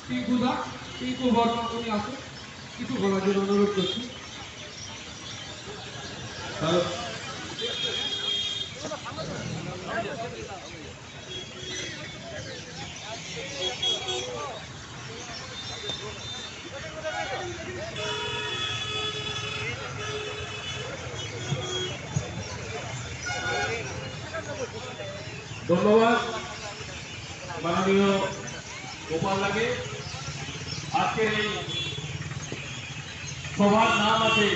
টিঙ্কু দা, টিঙ্কু বর্মা উনি আসুন, কিছু বলার জন্য অনুরোধ করছি। ধন্যবাদ মাননীয় গোপাল লাগে। আজকের এই সভার নাম আছে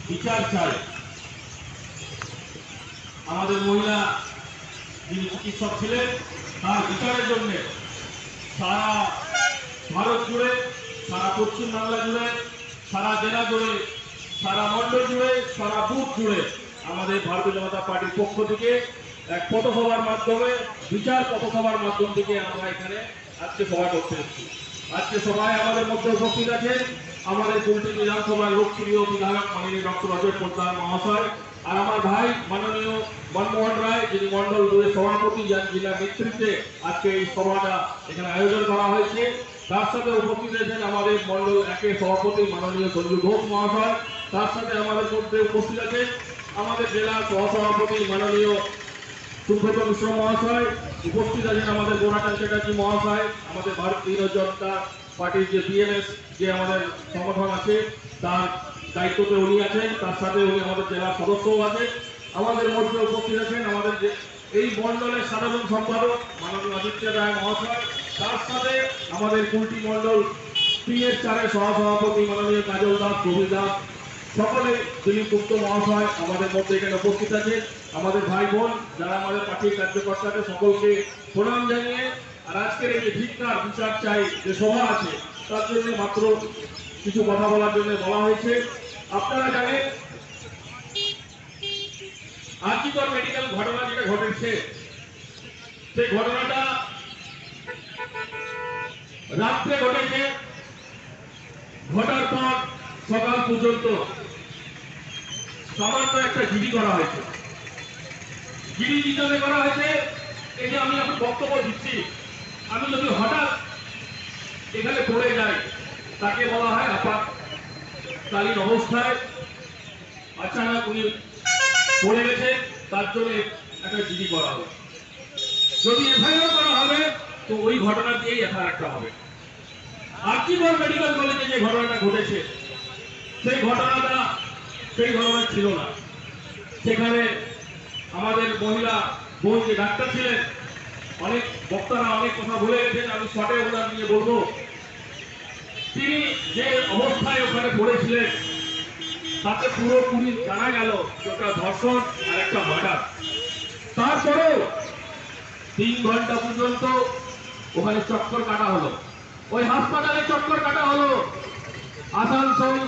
বিচার চাই। আমাদের মহিলা যিনি চিকিৎসক ছিলেন তার বিচারের জন্য সারা ভারত জুড়ে, সারা পশ্চিম বাংলা জুড়ে, সারা জেলা জুড়ে, সারা মন্ডল জুড়ে, সারা বুথ জুড়ে আমাদের ভারতীয় জনতা পার্টির পক্ষ থেকে এক পথসভার মাধ্যমে, বিচার পথসভার মাধ্যম থেকে আমরা এখানে আজকে সভা করতে এসেছি। আজকে সভায় আমাদের মধ্যে উপস্থিত আছেন আমাদের কুলটি বিধানসভার লোকপ্রিয় বিধায়ক মাননীয় ডক্টর অজয় পোদ্দার মহাশয়, আর আমার ভাই মাননীয় মনমোহন রায়, যিনি মন্ডল 2-এর সভাপতি, যার জেলা নেতৃত্বে আজকে এই সভাটা এখানে আয়োজন করা হয়েছে। তার সাথে উপস্থিত আছেন আমাদের মন্ডল 1-এর সভাপতি মাননীয় সঞ্জু ঘোষ মহাশয়। তার সাথে আমাদের মধ্যে উপস্থিত আছেন আমাদের জেলা সহসভাপতি মাননীয় সুব্রত মিশ্র মহাশয়। উপস্থিত আছেন আমাদের গোরাচাঁদ চ্যাটার্জি মহাশয়, আমাদের ভারতীয় জনতা পার্টির যে বিএনএস যে আমাদের সংগঠন আছে তার দায়িত্বতে উনি আছেন। তার সাথে উনি আমাদের জেলার সদস্যও আছেন। আমাদের মধ্যে উপস্থিত আছেন আমাদের এই মন্ডলের সাধারণ সম্পাদক মাননীয় আদিত্য রায় মহাশয়। তার সাথে আমাদের কুলটি মন্ডল 3-এর 4-এর সহসভাপতি মাননীয় কাজল দাস, প্রবীর দাস, সকলে দিলীপ গুপ্ত মহাশয় আমাদের মধ্যে এখানে উপস্থিত আছে। আমাদের ভাই বোন যারা আমাদের পার্টির কার্যকর্তাদের সকলকে প্রণাম জানিয়ে আর আজকের এই যে ভিক্ষার বিচার চাই যে সভা আছে তার জন্য মাত্র কিছু কথা বলার জন্য বলা হয়েছে। আপনারা জানেন আরজিকর মেডিকেল ঘটনা যেটা ঘটেছে, সেই ঘটনাটা রাত্রে ঘটেছে। ঘটার পর সকাল পর্যন্ত সামান্য একটা জিডি করা হয়েছে। জিডি কিভাবে করা হয়েছে, এই যে আমি এখন বক্তব্য দিচ্ছি, আমি যদি হঠাৎ এখানে পড়ে যাই তাকে বলা হয় আপাতকালীন অবস্থায় আচানক উনি পড়ে গেছে, তার জন্য একটা জিডি করা হবে। যদি এফআইআর করা হবে তো ওই ঘটনা দিয়েই এফআইআরটা হবে। আরজিকর মেডিকেল কলেজে যে ঘটনাটা ঘটেছে সেই ঘটনা ছিল না। সেখানে আমাদের মহিলা বোন যে ডাক্তার ছিলেন, অনেক বক্তারা অনেক কথা বলে গেছেন, আমি শর্টে ওনার নিয়ে বলবো। তিনি যে অবস্থায় ওখানে পড়েছিলেন তাতে পুরোপুরি জানা গেল একটা ধর্ষণ আর একটা মার্ডার। তারপরেও 3 ঘন্টা পর্যন্ত ওখানে চক্কর কাটা হলো, ওই হাসপাতালে চক্কর কাটা হলো, আসানসোল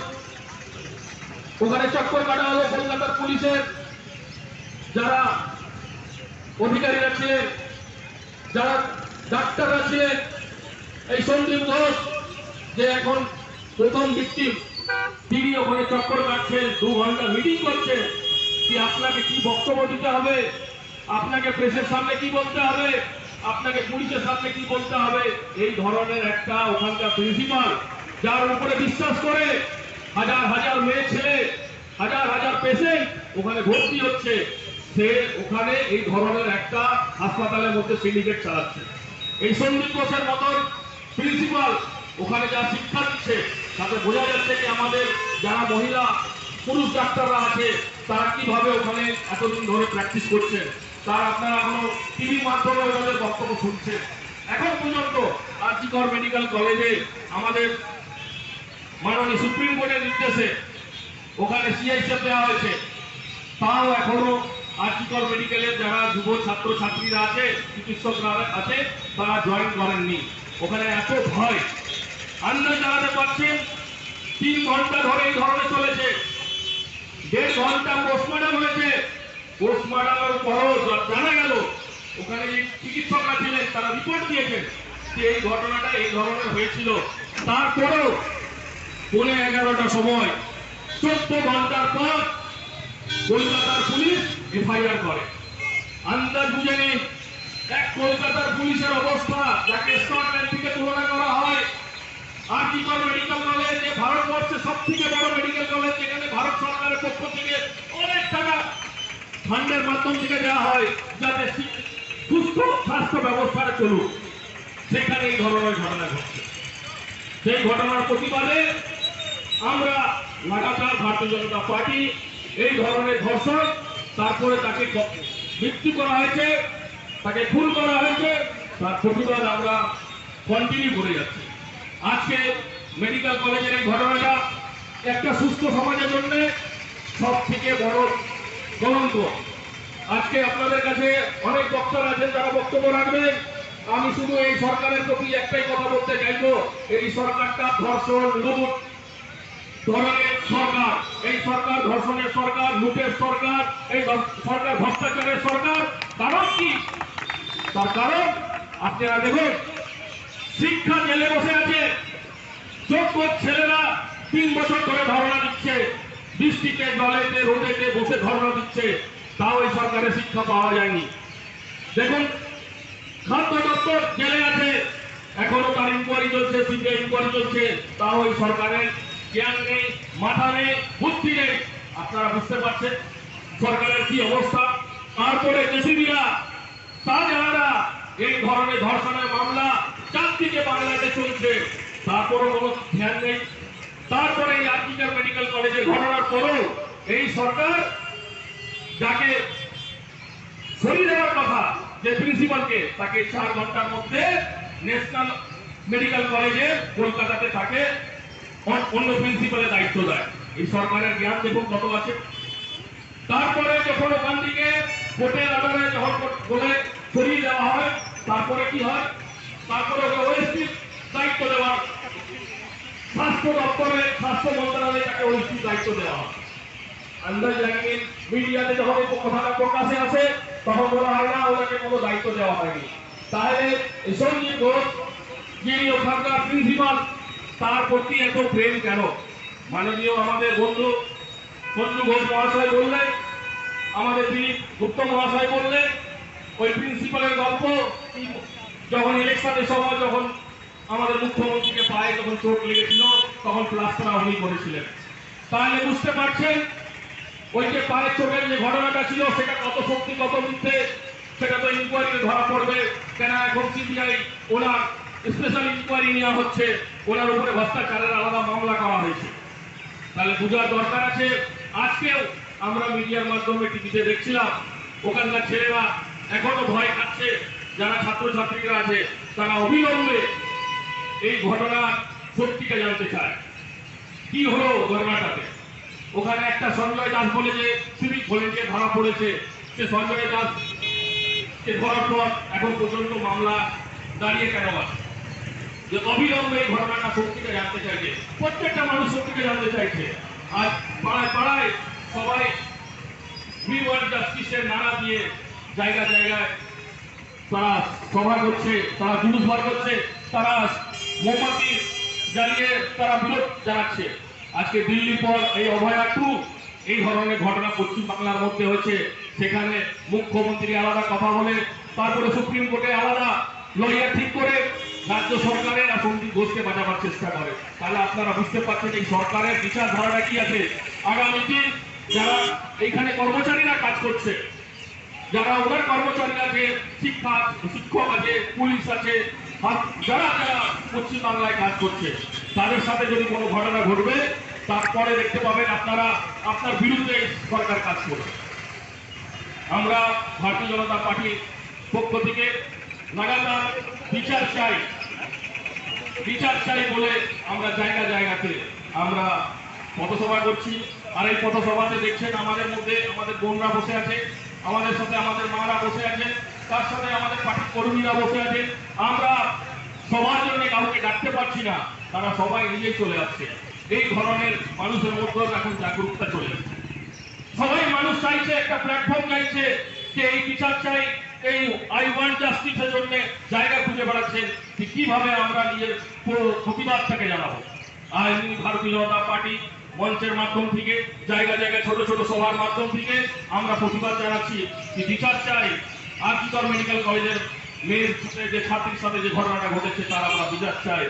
ওখানে চক্কর কাটা হলো। কলকাতার পুলিশের যারা অধিকারীরা ছিলেন, যারা ডাক্তাররা ছিলেন, এই সন্দীপ ঘোষ যে এখন প্রথম ভিকটিম, তিনি ওখানে চক্কর কাটছেন, 2 ঘন্টা মিটিং করছেন কি আপনাকে কি বক্তব্য দিতে হবে, আপনাকে প্রেসের সামনে কি বলতে হবে, আপনাকে পুলিশের সামনে কি বলতে হবে। এই ধরনের একটা ওখানকার প্রিন্সিপাল যার উপরে বিশ্বাস করে হাজার হাজার মেয়ে ছেলে, হাজার হাজার পেশেন্ট ওখানে ভর্তি হচ্ছে, সে ওখানে এই ধরনের একটা হাসপাতালের মধ্যে সিন্ডিকেট চালাচ্ছে। এই সন্দীপ ঘোষের মতন প্রিন্সিপাল ওখানে যা শিক্ষা দিচ্ছে তাতে বোঝা যাচ্ছে যে আমাদের যারা মহিলা পুরুষ ডাক্তাররা আছে তারা কিভাবে ওখানে এতদিন ধরে প্র্যাকটিস করছেন, তার আপনারা এখনো টিভির মাধ্যমে ওদের বক্তব্য শুনছেন। এখন পর্যন্ত আরজিকর মেডিকেল কলেজে আমাদের মাননীয় সুপ্রিম কোর্টের নির্দেশে ওখানে সিআইসিএফ দেওয়া হয়েছে, তাও এখনো আরজিকর মেডিকেলের যারা যুব ছাত্র ছাত্রীরা আছে, চিকিৎসকরা আছে, তারা জয়েন করেননি। ওখানে এত ভয়, আন্দাজ জানাতে পারছেন 3 ঘন্টা ধরে এই ধরনের চলেছে। 1.5 ঘন্টা পোস্টমর্টম হয়েছে। পোস্টমর্টমের পরও জানা গেল ওখানে যে চিকিৎসকরা ছিলেন তারা রিপোর্ট দিয়েছেন যে এই ঘটনাটা এই ধরনের হয়েছিল। তারপরেও 11:30টার সময় 14 ঘন্টার পর কলকাতার পুলিশ এফআইআর করে। আন্দাজ বুঝে নিন এক কলকাতার পুলিশের অবস্থা, যাকে স্কটল্যান্ড থেকে তুলনা করা হয় জি.কর মেডিকেল কলেজ যে ভারতবর্ষের সব থেকে বড় মেডিকেল কলেজ, যেখানে ভারত সরকারের পক্ষ থেকে অনেক টাকা ফান্ডের মাধ্যম থেকে দেওয়া হয় যাতে সুস্থ স্বাস্থ্য ব্যবস্থাটা চলুক, সেখানে এই ধরনের ঘটনা ঘটছে। সেই ঘটনার প্রতিবাদে আমরা লাগাতার ভারতীয় জনতা পার্টি এই ধরনের ধর্ষণ, তারপরে তাকে মৃত্যু করা হয়েছে, তাকে খুন করা হয়েছে, তার প্রতিবাদ আমরা কন্টিনিউ করে যাচ্ছি। আজকে মেডিকেল কলেজের এই ঘটনাটা একটা সুস্থ সমাজের জন্য সব থেকে বড় কলঙ্ক। আজকে আপনাদের কাছে অনেক বক্তারা আছেন, তারা বক্তব্য রাখবেন। আমি শুধু এই সরকারের প্রতি একটাই কথা বলতে চাইবো, এই সরকারটা ধর্ষণ, লুট ধরনের সরকার। এই সরকার ধর্ষণের সরকার, লুটের সরকার, এই সরকার ভ্রষ্টাচারের সরকার। কারণ কি? তার কারণ আপনারা দেখুন, শিক্ষা জেলে বসে আছে, যোগ্য ছেলেরা 3 বছর ধরে ধর্ণা দিচ্ছে, বৃষ্টিতে জলেতে রোদেতে বসে ধর্ণা দিচ্ছে, তাও এই সরকারের শিক্ষা পাওয়া যায়নি। দেখুন, খাদ্য দপ্তর জেলে আছে, এখনো তার ইনকোয়ারি চলছে, সিবিআই ইনকোয়ারি চলছে, তাও এই সরকারের জ্ঞান নেই, মাথা নেই, বুদ্ধি নেই। আপনারা বুঝতে পারছেন সরকারের কি অবস্থা। তারপরে জেসিবিরা, শাহজাহানরা, এই ধরনের ধর্ষণের মামলা চারদিকে বাংলাদেশে চলছে, তারপরে কোনো ধ্যান নেই। তারপরে এই জি.কর মেডিকেল কলেজের ঘটনার পরেও এই সরকার যাকে সরিয়ে দেওয়ার কথা, যে প্রিন্সিপালকে, তাকে 4 ঘন্টার মধ্যে ন্যাশনাল মেডিকেল কলেজে কলকাতাতে তাকে অন্য প্রিন্সিপালের দায়িত্ব দেয়। এই সরকারের জ্ঞান দেখুন কত আছে। তারপরে যখন ওখান থেকে কোর্টের আদালতে যখন বলে সরিয়ে দেওয়া হয়, তারপরে কি হয়? তারপরে ওএসপি দায়িত্ব দেওয়া, স্বাস্থ্য দপ্তরের স্বাস্থ্য মন্ত্রণালয়ে তাকে ওএসপি দায়িত্ব দেওয়া হয়। আন্দাজ লাগিয়ে মিডিয়াতে যখন এই কথাটা প্রকাশে আসে, তখন বলা হয় না, ওনাকে কোনো দায়িত্ব দেওয়া হয়নি। তাহলে সঞ্জীব ঘোষ, যিনি ওখানকার প্রিন্সিপাল, তার প্রতি এত প্রেম কেন? মাননীয় আমাদের বন্ধু সঞ্জু ঘোষ মহাশয় বললেন, আমাদের দিলীপ গুপ্ত মহাশয় বললেন, ওই প্রিন্সিপালের গল্প, যখন ইলেকশনের সময় যখন আমাদের মুখ্যমন্ত্রীকে পায়ে যখন চোট লেগেছিল, তখন প্লাস্টার উনি করেছিলেন। তাহলে বুঝতে পারছেন ওই যে পায়ের চোটের যে ঘটনাটা ছিল, সেটা কত সত্যি কত মিথ্যে, সেটা তো ইনকোয়ারিতে ধরা পড়বে। কেন এখন সিবিআই ওনার স্পেশাল ইনকোয়ারি নেওয়া হচ্ছে, ওনার উপরে ভ্রষ্টাচারের আলাদা মামলা করা হয়েছে। তাহলে বোঝার দরকার আছে। আজকেও আমরা মিডিয়ার মাধ্যমে টিভিতে দেখছিলাম, ওখানকার ছেলেরা এখনো ভয় খাচ্ছে, যারা ছাত্রছাত্রীরা আছে তারা অবিলম্বে এই ঘটনা সত্যিটা জানতে চায়, কি হলো ঘটনাটাতে। ওখানে একটা সঞ্জয় দাস বলে যে সিভিক ভলেন্টিয়ার ধরা পড়েছে, সে সঞ্জয় দাস ধরার পর এখন পর্যন্ত মামলা দাঁড়িয়ে কেন আছে? যে অবিলম্বে এই ঘটনাটা সত্যিটা জানতে চাইছে, প্রত্যেকটা মানুষ সত্যিটা জানতে চাইছে। আজ পাড়ায় পাড়ায় সবাই উই ওয়ান্ট জাস্টিসের নারা দিয়ে জায়গা জায়গায় তারা সভা করছে, তারা জুলুস বার করছে, তারা মোমবাতি জ্বালিয়ে তারা বিরোধ জানাচ্ছে। আজকে দিল্লির পর এই অভয়া 2 এই ধরনের ঘটনা পশ্চিম বাংলার মধ্যে হচ্ছে, সেখানে মুখ্যমন্ত্রী আলাদা কথা বলে, তারপরে সুপ্রিম কোর্টে আলাদা লয়ার ঠিক করে রাজ্য সরকারের আর সন্দীপ ঘোষকে বাঁচাবার চেষ্টা করে। তাহলে আপনারা বুঝতে পারছেন এই সরকারের বিচারধারাটা কি আছে। আগামী দিন যারা এইখানে কর্মচারীরা কাজ করছে, যারা ওনার কর্মচারী আছে, শিক্ষক আছে, পুলিশ আছে, যারা যারা পশ্চিমবাংলায় কাজ করছে, তাদের সাথে যদি কোনো ঘটনা ঘটবে, তারপরে দেখতে পাবেন আপনারা আপনার বিরুদ্ধে সরকার কাজ করবে। আমরা ভারতীয় জনতা পার্টির পক্ষ থেকে লাগাতার বিচার চাই বলে আমরা জায়গা জায়গাতে আমরা পথসভা করছি। আর এই পথসভাতে দেখছেন আমাদের মধ্যে আমাদের বোনরা বসে আছে, আমাদের সাথে আমাদের মারা বসে আছেন, তার সাথে আমাদের পার্টির কর্মীরা বসে আছেন। আমরা সবার জন্য কাউকে ডাকতে পারছি না, তারা সবাই নিজেই চলে আসছে। এই ধরনের মানুষের মধ্যে এখন জাগরুকতা চলে আসছে। সবাই মানুষ চাইছে, একটা প্ল্যাটফর্ম চাইছে যে এই বিচার চাই, এই আই ওয়ান্ট জাস্টিসের জন্য জায়গা খুঁজে বেড়াচ্ছেন যে কিভাবে আমরা নিজের প্রতিবাদটাকে জানাবো। আর ভারতীয় জনতা পার্টি মঞ্চের মাধ্যম থেকে, জায়গা জায়গায় ছোট ছোট সভার মাধ্যম থেকে আমরা প্রতিবাদ জানাচ্ছি যে বিচার চাই। জি.কর মেডিকেল কলেজের মেয়ের সাথে যে ছাত্রীর সাথে যে ঘটনাটা ঘটেছে, তার আমরা বিচার চাই।